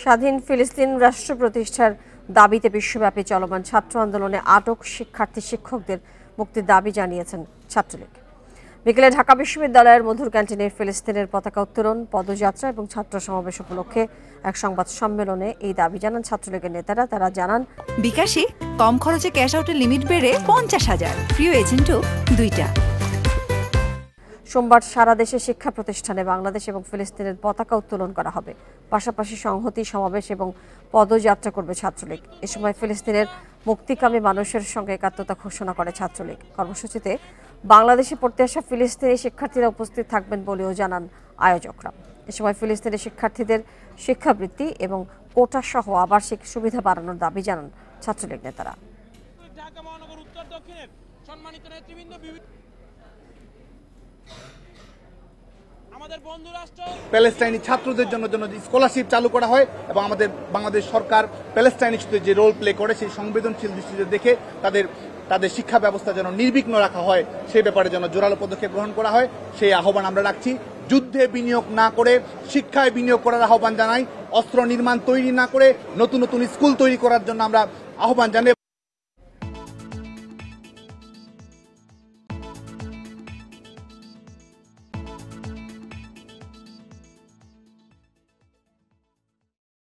স্বাধীন ফিলিস্তিন রাষ্ট্র প্রতিষ্ঠার দাবিতে বিশ্বব্যাপী চলমান ছাত্র আন্দোলনে আটক শিক্ষার্থী শিক্ষকদের মুক্তির দাবি জানিয়েছেন ছাত্রলীগ। বিকেলে ঢাকা বিশ্ববিদ্যালয়ের মধুর ক্যান্টিনে ফিলিস্তিনের পতাকা উত্তোলন, পদযাত্রা এবং ছাত্র সমাবেশ উপলক্ষে এক সংবাদ সম্মেলনে এই দাবি জানান ছাত্রলীগের নেতারা। তারা জানান, বিকাশে কম খরচে ক্যাশ আউটের লিমিট বেড়ে 50,000, প্রিয় এজেন্টও 2টা। সোমবার সারা দেশে শিক্ষা প্রতিষ্ঠানে বাংলাদেশ এবং ফিলিস্তিনের পতাকা উত্তোলন করা হবে। পাশাপাশি সংহতি সমাবেশ এবং পদযাত্রা করবে ছাত্রলীগ। এ সময় ফিলিস্তিনের মুক্তিকামী মানুষের সঙ্গে একাত্মতা ঘোষণা করে ছাত্রলীগ। কর্মসূচিতে বাংলাদেশে পড়তে আসা ফিলিস্তিনি শিক্ষার্থীরা উপস্থিত থাকবেন বলেও জানান আয়োজকরা। এ সময় ফিলিস্তিনি শিক্ষার্থীদের শিক্ষাবৃত্তি এবং কোটা সহ আবাসিক সুবিধা বাড়ানোর দাবি জানান ছাত্রলীগ নেতারা। প্যালেস্টাইনি ছাত্রদের জন্য স্কলারশিপ চালু করা হয় এবং আমাদের বাংলাদেশ সরকার প্যালেস্টাইনি ইস্যুতে যে রোল প্লে করে সেই সংবেদনশীল দৃষ্টিতে দেখে তাদের শিক্ষা ব্যবস্থা যেন নির্বিঘ্ন রাখা হয়, সেই ব্যাপারে যেন জোরালো পদক্ষেপ গ্রহণ করা হয়, সেই আহ্বান আমরা রাখছি। যুদ্ধে বিনিয়োগ না করে শিক্ষায় বিনিয়োগ করার আহ্বান জানাই। অস্ত্র নির্মাণ তৈরি না করে নতুন নতুন স্কুল তৈরি করার জন্য আমরা আহ্বান জানাই।